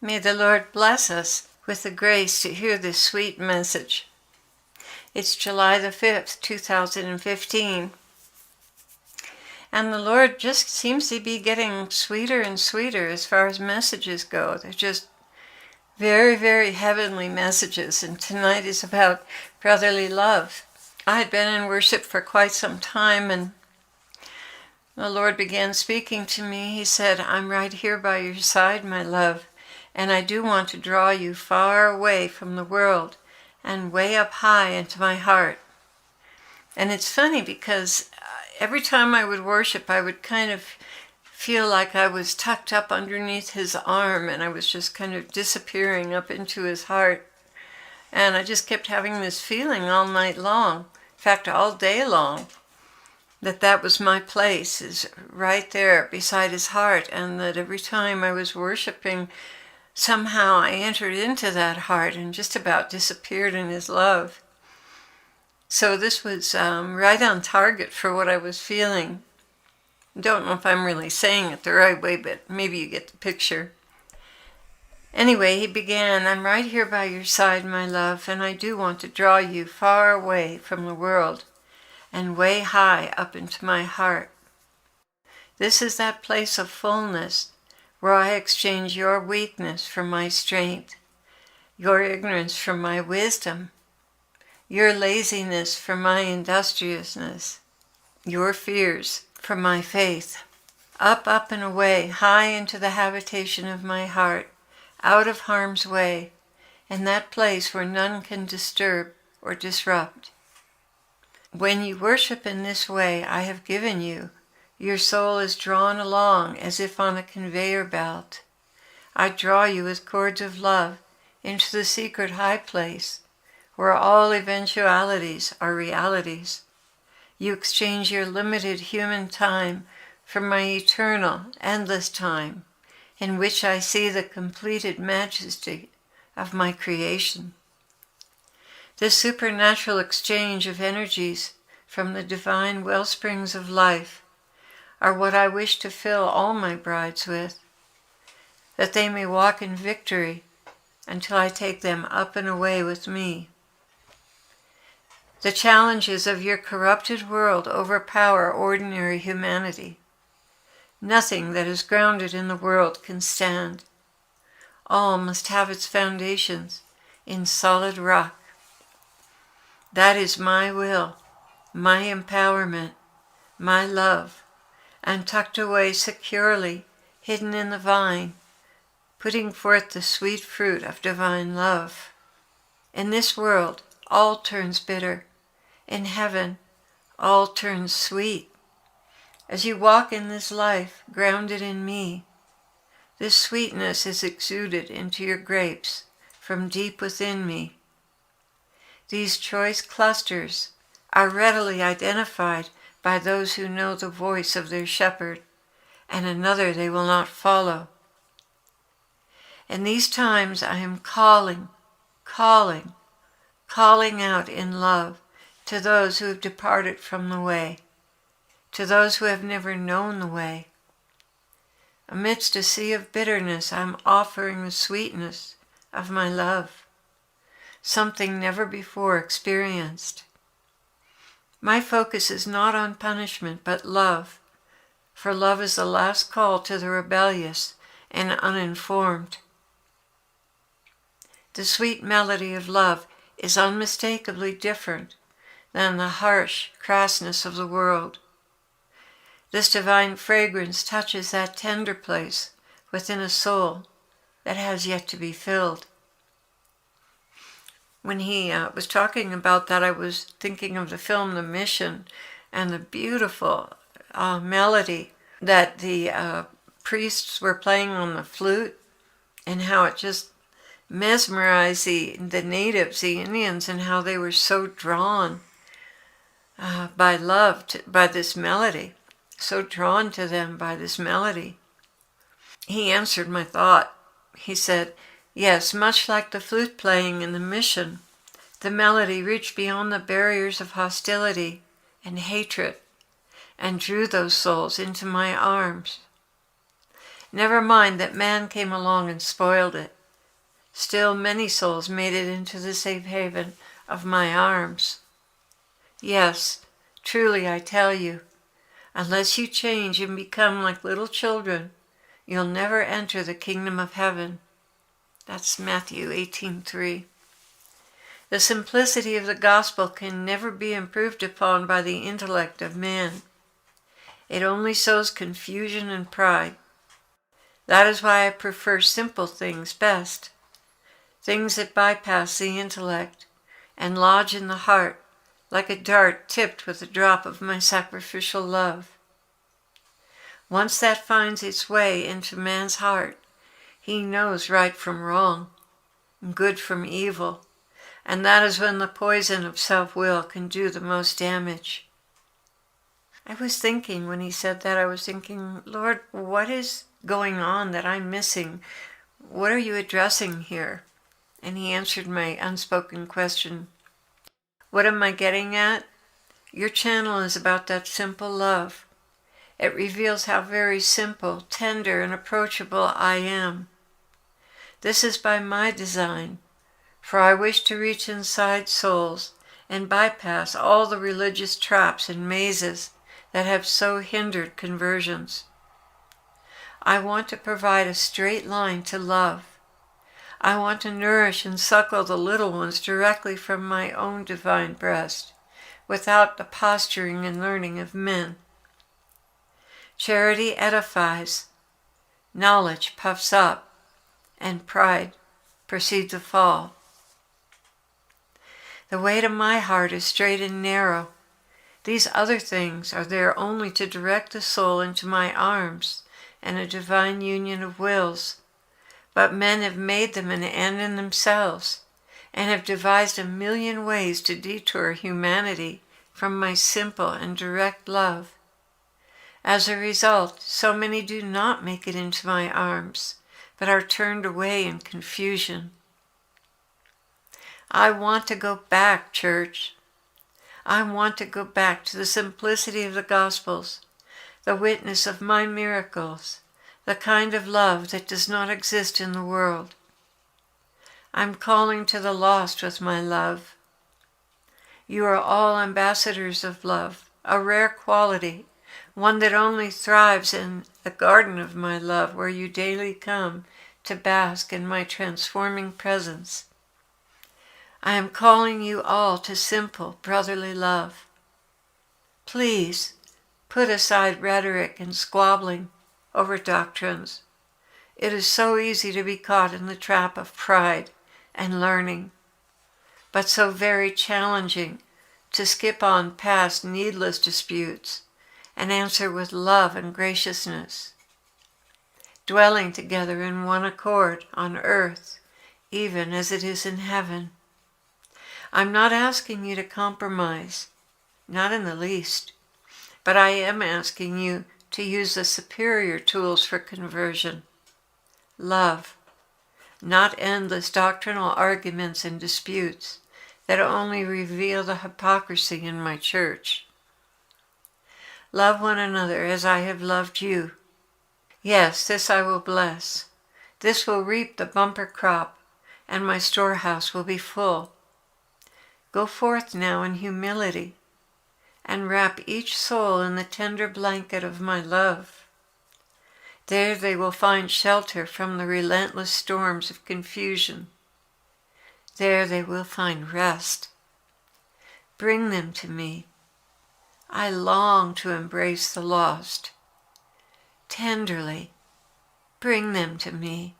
May the Lord bless us with the grace to hear this sweet message. It's July the 5th, 2015. And the Lord just seems to be getting sweeter and sweeter as far as messages go. They're just very, very heavenly messages. And tonight is about brotherly love. I had been in worship for quite some time, and the Lord began speaking to me. He said, "I'm right here by your side, my love. And I do want to draw you far away from the world and way up high into my heart." And it's funny because every time I would worship, I would kind of feel like I was tucked up underneath his arm and I was just kind of disappearing up into his heart. And I just kept having this feeling all night long, in fact, all day long, that was my place, is right there beside his heart. And that every time I was worshiping, somehow I entered into that heart and just about disappeared in his love. So this was right on target for what I was feeling. Don't know if I'm really saying it the right way, but maybe you get the picture. Anyway, he began, "I'm right here by your side, my love, and I do want to draw you far away from the world and way high up into my heart. This is that place of fullness where I exchange your weakness for my strength, your ignorance for my wisdom, your laziness for my industriousness, your fears for my faith. Up, up and away, high into the habitation of my heart, out of harm's way, in that place where none can disturb or disrupt. When you worship in this way I have given you, your soul is drawn along as if on a conveyor belt. I draw you with cords of love into the secret high place where all eventualities are realities. You exchange your limited human time for my eternal, endless time, in which I see the completed majesty of my creation. This supernatural exchange of energies from the divine wellsprings of life are what I wish to fill all my brides with, that they may walk in victory until I take them up and away with me. The challenges of your corrupted world overpower ordinary humanity. Nothing that is grounded in the world can stand. All must have its foundations in solid rock. That is my will, my empowerment, my love, and tucked away securely, hidden in the vine, putting forth the sweet fruit of divine love. In this world, all turns bitter. In heaven, all turns sweet. As you walk in this life, grounded in me, this sweetness is exuded into your grapes from deep within me. These choice clusters are readily identified by those who know the voice of their shepherd, and another they will not follow. In these times I am calling out in love to those who have departed from the way, to those who have never known the way. Amidst a sea of bitterness, I am offering the sweetness of my love, something never before experienced. My focus is not on punishment, but love, for love is the last call to the rebellious and uninformed. The sweet melody of love is unmistakably different than the harsh crassness of the world. This divine fragrance touches that tender place within a soul that has yet to be filled. When he was talking about that, I was thinking of the film The Mission and the beautiful melody that the priests were playing on the flute, and how it just mesmerized the natives, the Indians, and how they were so drawn by love, by this melody, so drawn to them by this melody. He answered my thought. He said, "Yes, much like the flute playing in The Mission, the melody reached beyond the barriers of hostility and hatred and drew those souls into my arms. Never mind that man came along and spoiled it. Still, many souls made it into the safe haven of my arms. Yes, truly I tell you, unless you change and become like little children, you'll never enter the kingdom of heaven. That's Matthew 18:3. The simplicity of the gospel can never be improved upon by the intellect of man. It only sows confusion and pride. That is why I prefer simple things best, things that bypass the intellect and lodge in the heart like a dart tipped with a drop of my sacrificial love. Once that finds its way into man's heart, he knows right from wrong, good from evil, and that is when the poison of self-will can do the most damage. I was thinking, when he said that, I was thinking, Lord, what is going on that I'm missing? What are you addressing here? And he answered my unspoken question. What am I getting at? Your channel is about that simple love. It reveals how very simple, tender, and approachable I am. This is by my design, for I wish to reach inside souls and bypass all the religious traps and mazes that have so hindered conversions. I want to provide a straight line to love. I want to nourish and suckle the little ones directly from my own divine breast, without the posturing and learning of men. Charity edifies, knowledge puffs up, and pride precedes a fall. The way to my heart is straight and narrow. These other things are there only to direct the soul into my arms and a divine union of wills. But men have made them an end in themselves, and have devised a million ways to detour humanity from my simple and direct love. As a result, so many do not make it into my arms, but are turned away in confusion. I want to go back, church. I want to go back to the simplicity of the Gospels, the witness of my miracles, the kind of love that does not exist in the world. I'm calling to the lost with my love. You are all ambassadors of love, a rare quality, one that only thrives in the garden of my love, where you daily come to bask in my transforming presence. I am calling you all to simple brotherly love. Please put aside rhetoric and squabbling over doctrines. It is so easy to be caught in the trap of pride and learning, but so very challenging to skip on past needless disputes and answer with love and graciousness, dwelling together in one accord on earth, even as it is in heaven. I'm not asking you to compromise, not in the least, but I am asking you to use the superior tools for conversion. Love, not endless doctrinal arguments and disputes that only reveal the hypocrisy in my church. Love one another as I have loved you. Yes, this I will bless. This will reap the bumper crop, and my storehouse will be full. Go forth now in humility, and wrap each soul in the tender blanket of my love. There they will find shelter from the relentless storms of confusion. There they will find rest. Bring them to me. I long to embrace the lost. Tenderly, bring them to me.